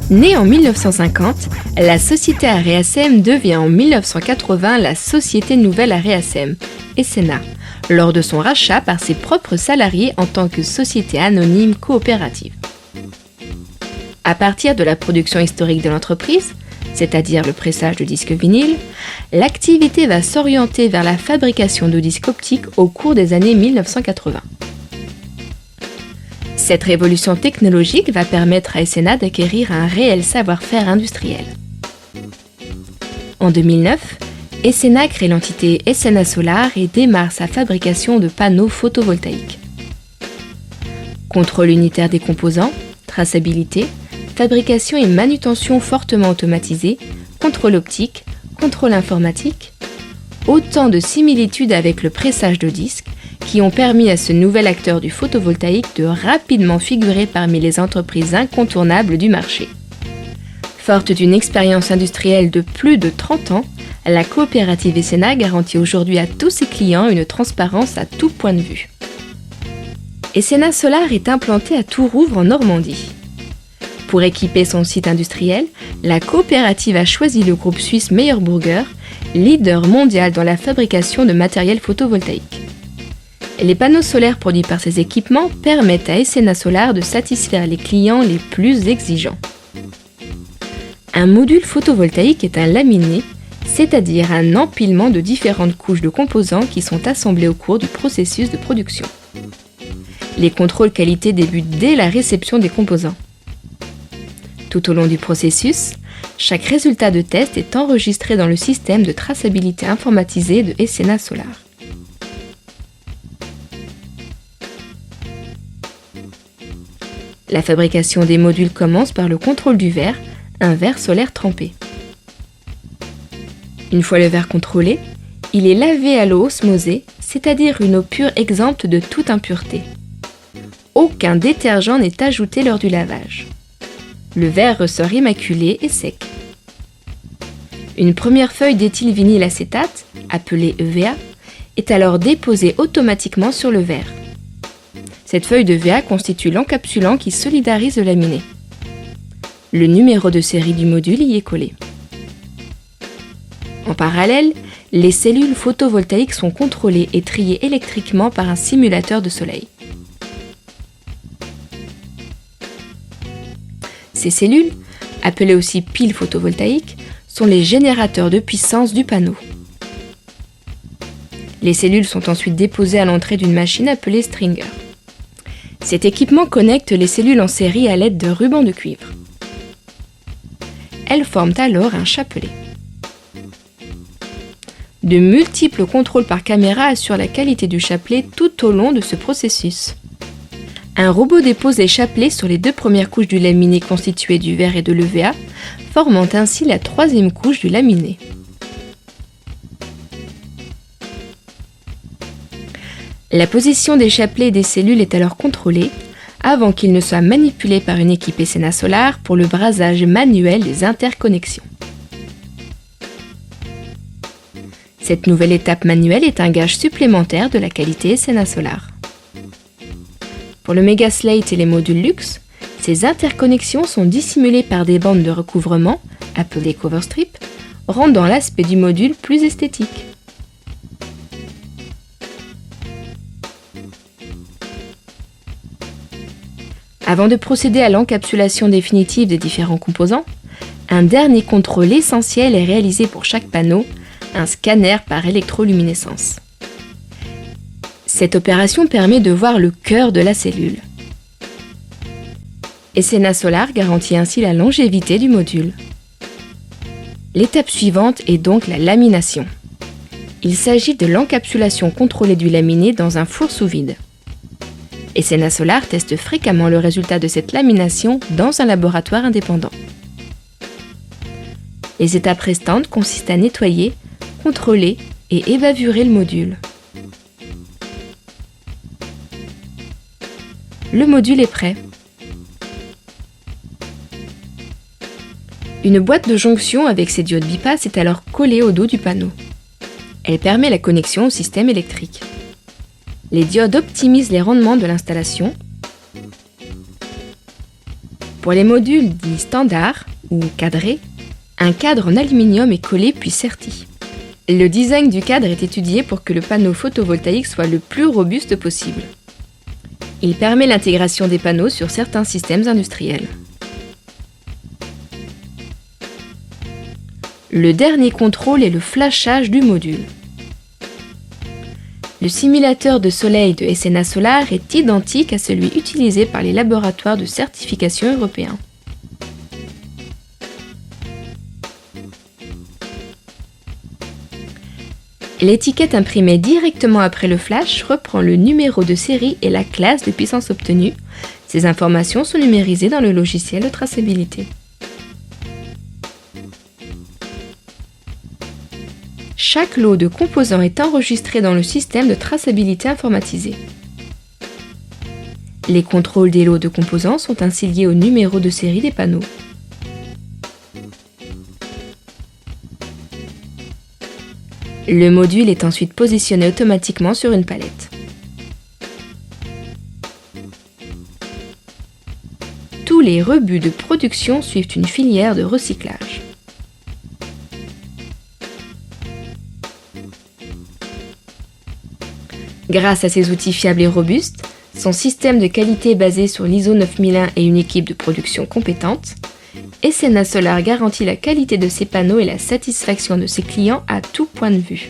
Née en 1950, la société Areasem devient en 1980 la Société Nouvelle Areasem, SNA, lors de son rachat par ses propres salariés en tant que société anonyme coopérative. À partir de la production historique de l'entreprise, c'est-à-dire le pressage de disques vinyles, l'activité va s'orienter vers la fabrication de disques optiques au cours des années 1980. Cette révolution technologique va permettre à SNA d'acquérir un réel savoir-faire industriel. En 2009, SNA crée l'entité SNA Solar et démarre sa fabrication de panneaux photovoltaïques. Contrôle unitaire des composants, traçabilité, fabrication et manutention fortement automatisée, contrôle optique, contrôle informatique, autant de similitudes avec le pressage de disques qui ont permis à ce nouvel acteur du photovoltaïque de rapidement figurer parmi les entreprises incontournables du marché. Forte d'une expérience industrielle de plus de 30 ans, la coopérative SNA garantit aujourd'hui à tous ses clients une transparence à tout point de vue. SNA Solar est implantée à Tourouvre en Normandie. Pour équiper son site industriel, la coopérative a choisi le groupe suisse Meyer Burger, leader mondial dans la fabrication de matériel photovoltaïque. Les panneaux solaires produits par ces équipements permettent à SNA Solar de satisfaire les clients les plus exigeants. Un module photovoltaïque est un laminé, c'est-à-dire un empilement de différentes couches de composants qui sont assemblés au cours du processus de production. Les contrôles qualité débutent dès la réception des composants. Tout au long du processus, chaque résultat de test est enregistré dans le système de traçabilité informatisé de SNA Solar. La fabrication des modules commence par le contrôle du verre, un verre solaire trempé. Une fois le verre contrôlé, il est lavé à l'eau osmosée, c'est-à-dire une eau pure exempte de toute impureté. Aucun détergent n'est ajouté lors du lavage. Le verre ressort immaculé et sec. Une première feuille d'éthylvinylacétate, appelée EVA, est alors déposée automatiquement sur le verre. Cette feuille de VA constitue l'encapsulant qui solidarise le laminé. Le numéro de série du module y est collé. En parallèle, les cellules photovoltaïques sont contrôlées et triées électriquement par un simulateur de soleil. Ces cellules, appelées aussi piles photovoltaïques, sont les générateurs de puissance du panneau. Les cellules sont ensuite déposées à l'entrée d'une machine appelée stringer. Cet équipement connecte les cellules en série à l'aide de rubans de cuivre. Elles forment alors un chapelet. De multiples contrôles par caméra assurent la qualité du chapelet tout au long de ce processus. Un robot dépose les chapelets sur les deux premières couches du laminé constituées du verre et de l'EVA, formant ainsi la troisième couche du laminé. La position des chapelets et des cellules est alors contrôlée avant qu'ils ne soient manipulés par une équipe SNA Solar pour le brasage manuel des interconnexions. Cette nouvelle étape manuelle est un gage supplémentaire de la qualité SNA Solar. Pour le Megaslate et les modules luxe, ces interconnexions sont dissimulées par des bandes de recouvrement, appelées cover strip, rendant l'aspect du module plus esthétique. Avant de procéder à l'encapsulation définitive des différents composants, un dernier contrôle essentiel est réalisé pour chaque panneau, un scanner par électroluminescence. Cette opération permet de voir le cœur de la cellule. SNA Solar garantit ainsi la longévité du module. L'étape suivante est donc la lamination. Il s'agit de l'encapsulation contrôlée du laminé dans un four sous vide. SNA Solar teste fréquemment le résultat de cette lamination dans un laboratoire indépendant. Les étapes restantes consistent à nettoyer, contrôler et évaluer le module. Le module est prêt. Une boîte de jonction avec ses diodes bipass est alors collée au dos du panneau. Elle permet la connexion au système électrique. Les diodes optimisent les rendements de l'installation. Pour les modules dits standards ou cadrés, un cadre en aluminium est collé puis serti. Le design du cadre est étudié pour que le panneau photovoltaïque soit le plus robuste possible. Il permet l'intégration des panneaux sur certains systèmes industriels. Le dernier contrôle est le flashage du module. Le simulateur de soleil de SNA Solar est identique à celui utilisé par les laboratoires de certification européens. L'étiquette imprimée directement après le flash reprend le numéro de série et la classe de puissance obtenue. Ces informations sont numérisées dans le logiciel de traçabilité. Chaque lot de composants est enregistré dans le système de traçabilité informatisé. Les contrôles des lots de composants sont ainsi liés au numéro de série des panneaux. Le module est ensuite positionné automatiquement sur une palette. Tous les rebuts de production suivent une filière de recyclage. Grâce à ces outils fiables et robustes, son système de qualité basé sur l'ISO 9001 et une équipe de production compétente, SNA Solar garantit la qualité de ses panneaux et la satisfaction de ses clients à tout point de vue.